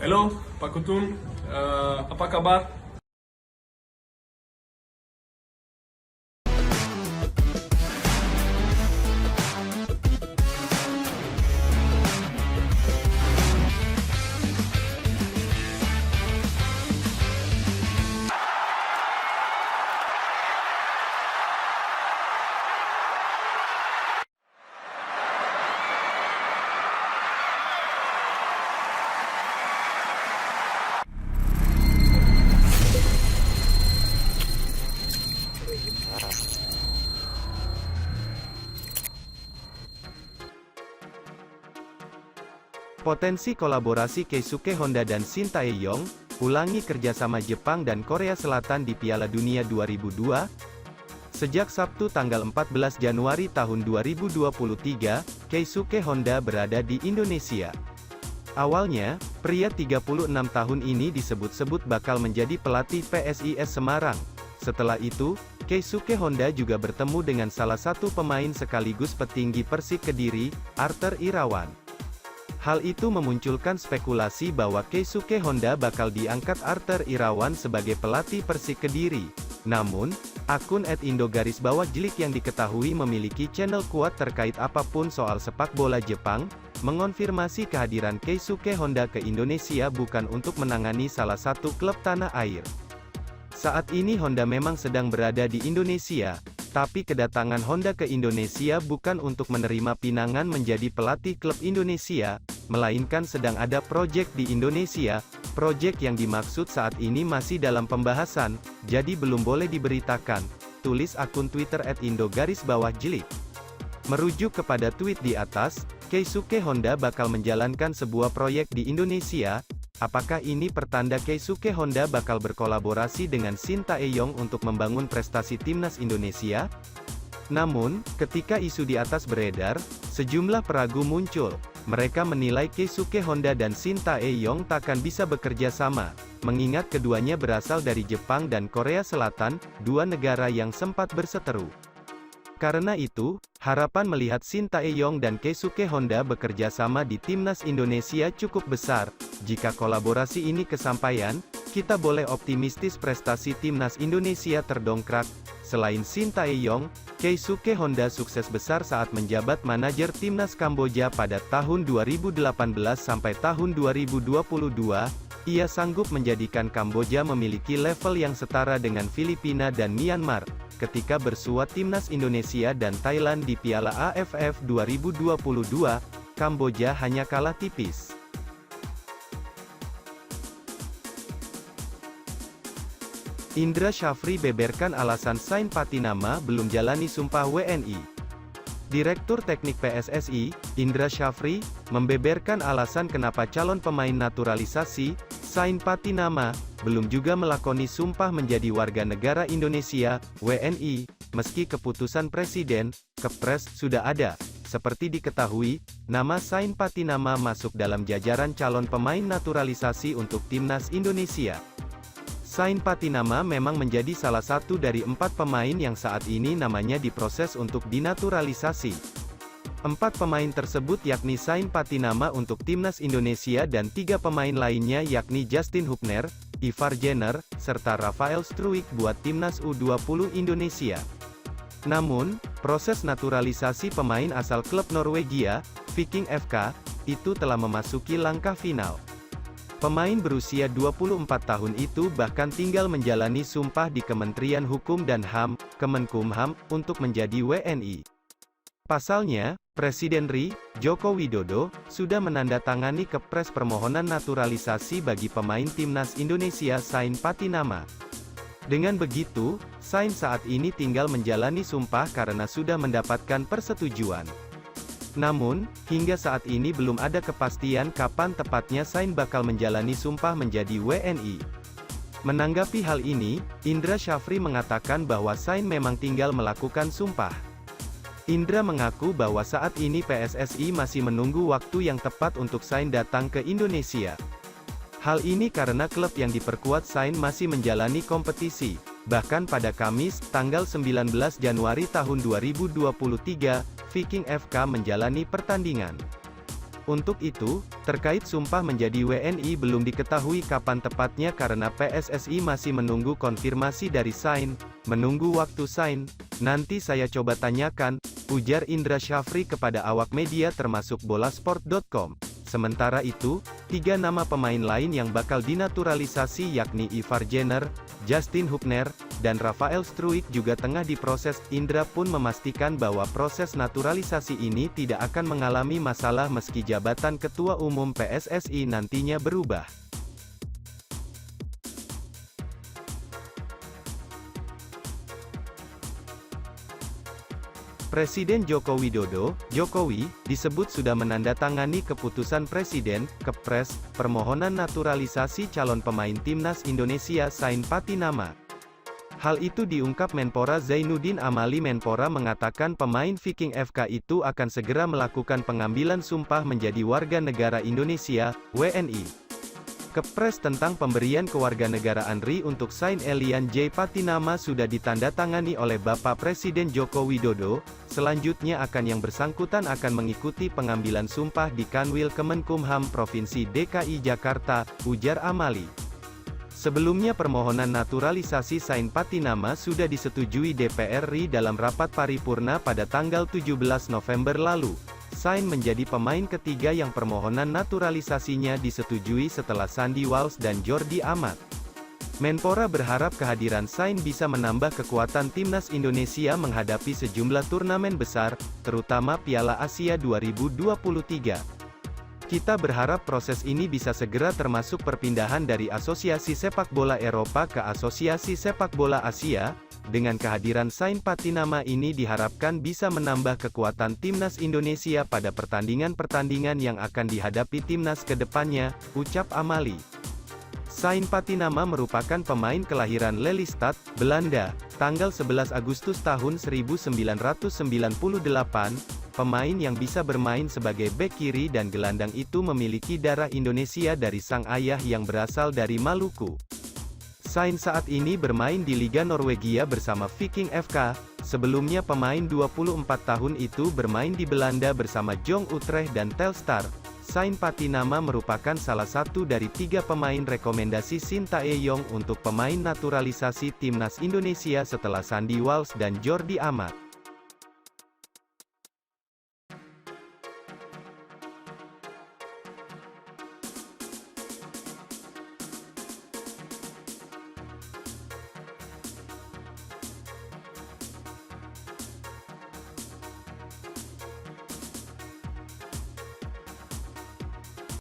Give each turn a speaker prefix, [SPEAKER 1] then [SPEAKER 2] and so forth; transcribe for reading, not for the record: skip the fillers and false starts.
[SPEAKER 1] Halo, Pak Kutun, apa kabar?
[SPEAKER 2] Potensi kolaborasi Keisuke Honda dan Shin Tae-yong, ulangi kerjasama Jepang dan Korea Selatan di Piala Dunia 2002? Sejak Sabtu tanggal 14 Januari tahun 2023, Keisuke Honda berada di Indonesia. Awalnya, pria 36 tahun ini disebut-sebut bakal menjadi pelatih PSIS Semarang. Setelah itu, Keisuke Honda juga bertemu dengan salah satu pemain sekaligus petinggi Persik Kediri, Arthur Irawan. Hal itu memunculkan spekulasi bahwa Keisuke Honda bakal diangkat Arthur Irawan sebagai pelatih Persik Kediri. Namun, akun @indo_jlik yang diketahui memiliki channel kuat terkait apapun soal sepak bola Jepang, mengonfirmasi kehadiran Keisuke Honda ke Indonesia bukan untuk menangani salah satu klub tanah air. Saat ini Honda memang sedang berada di Indonesia, tapi kedatangan Honda ke Indonesia bukan untuk menerima pinangan menjadi pelatih klub Indonesia, melainkan sedang ada proyek di Indonesia. Proyek yang dimaksud saat ini masih dalam pembahasan, jadi belum boleh diberitakan, tulis akun Twitter @indo_jlik. Merujuk kepada tweet di atas, Keisuke Honda bakal menjalankan sebuah proyek di Indonesia. Apakah ini pertanda Keisuke Honda bakal berkolaborasi dengan Shin Tae-yong untuk membangun prestasi timnas Indonesia? Namun, ketika isu di atas beredar, sejumlah peragu muncul. Mereka menilai Keisuke Honda dan Shin Tae-yong takkan bisa bekerja sama, mengingat keduanya berasal dari Jepang dan Korea Selatan, dua negara yang sempat berseteru. Karena itu, harapan melihat Shin Tae-yong dan Keisuke Honda bekerja sama di timnas Indonesia cukup besar. Jika kolaborasi ini kesampaian, kita boleh optimistis prestasi timnas Indonesia terdongkrak. Selain Shin Tae-yong, Keisuke Honda sukses besar saat menjabat manajer timnas Kamboja pada tahun 2018 sampai tahun 2022. Ia sanggup menjadikan Kamboja memiliki level yang setara dengan Filipina dan Myanmar. Ketika bersua timnas Indonesia dan Thailand di Piala AFF 2022, Kamboja hanya kalah tipis. Indra Syafri beberkan alasan Sain Patinama belum jalani sumpah WNI. Direktur Teknik PSSI, Indra Syafri, membeberkan alasan kenapa calon pemain naturalisasi, Sain Patinama, belum juga melakoni sumpah menjadi warga negara Indonesia, WNI, meski keputusan Presiden, Kepres, sudah ada. Seperti diketahui, nama Sain Patinama masuk dalam jajaran calon pemain naturalisasi untuk timnas Indonesia. Sain Patinama memang menjadi salah satu dari 4 pemain yang saat ini namanya diproses untuk dinaturalisasi. 4 pemain tersebut yakni Sain Patinama untuk timnas Indonesia dan 3 pemain lainnya yakni Justin Hubner, Ivar Jenner, serta Rafael Struijk buat timnas U20 Indonesia. Namun, proses naturalisasi pemain asal klub Norwegia, Viking FK, itu telah memasuki langkah final. Pemain berusia 24 tahun itu bahkan tinggal menjalani sumpah di Kementerian Hukum dan HAM, Kemenkumham, untuk menjadi WNI. Pasalnya, Presiden RI, Joko Widodo, sudah menandatangani Kepres permohonan naturalisasi bagi pemain timnas Indonesia Sain Patinama. Dengan begitu, Sain saat ini tinggal menjalani sumpah karena sudah mendapatkan persetujuan. Namun, hingga saat ini belum ada kepastian kapan tepatnya Sain bakal menjalani sumpah menjadi WNI. Menanggapi hal ini, Indra Syafri mengatakan bahwa Sain memang tinggal melakukan sumpah. Indra mengaku bahwa saat ini PSSI masih menunggu waktu yang tepat untuk Sain datang ke Indonesia. Hal ini karena klub yang diperkuat Sain masih menjalani kompetisi. Bahkan pada Kamis, tanggal 19 Januari tahun 2023, Viking FK menjalani pertandingan. Untuk itu, terkait sumpah menjadi WNI belum diketahui kapan tepatnya karena PSSI masih menunggu konfirmasi dari Sain, menunggu waktu Sain. Nanti saya coba tanyakan, ujar Indra Syafri kepada awak media termasuk bolasport.com. Sementara itu, 3 nama pemain lain yang bakal dinaturalisasi yakni Ivar Jenner, Justin Hubner, dan Rafael Struijk juga tengah diproses. Indra pun memastikan bahwa proses naturalisasi ini tidak akan mengalami masalah meski jabatan Ketua Umum PSSI nantinya berubah. Presiden Joko Widodo, Jokowi, disebut sudah menandatangani keputusan Presiden, Kepres, permohonan naturalisasi calon pemain Timnas Indonesia Sain Patinama. Hal itu diungkap Menpora Zainuddin Amali. Menpora mengatakan pemain Viking FK itu akan segera melakukan pengambilan sumpah menjadi warga negara Indonesia, WNI. Kepres tentang pemberian kewarganegaraan RI untuk Sain Elian J. Patinama sudah ditandatangani oleh Bapak Presiden Joko Widodo. Selanjutnya yang bersangkutan akan mengikuti pengambilan sumpah di Kanwil Kemenkumham Provinsi DKI Jakarta, ujar Amali. Sebelumnya permohonan naturalisasi Sain Patinama sudah disetujui DPR RI dalam rapat paripurna pada tanggal 17 November lalu. Sain menjadi pemain ketiga yang permohonan naturalisasinya disetujui setelah Sandy Walsh dan Jordi Amat. Menpora berharap kehadiran Sain bisa menambah kekuatan Timnas Indonesia menghadapi sejumlah turnamen besar, terutama Piala Asia 2023. Kita berharap proses ini bisa segera termasuk perpindahan dari Asosiasi Sepak Bola Eropa ke Asosiasi Sepak Bola Asia. Dengan kehadiran Sain Patinama ini diharapkan bisa menambah kekuatan Timnas Indonesia pada pertandingan-pertandingan yang akan dihadapi Timnas ke depannya, ucap Amali. Sain Patinama merupakan pemain kelahiran Lelystad, Belanda, tanggal 11 Agustus tahun 1998, pemain yang bisa bermain sebagai bek kiri dan gelandang itu memiliki darah Indonesia dari sang ayah yang berasal dari Maluku. Sain saat ini bermain di Liga Norwegia bersama Viking FK, sebelumnya pemain 24 tahun itu bermain di Belanda bersama Jong Utrecht dan Telstar. Sain Patinama merupakan salah satu dari 3 pemain rekomendasi Sintayong untuk pemain naturalisasi Timnas Indonesia setelah Sandy Walsh dan Jordi Amat.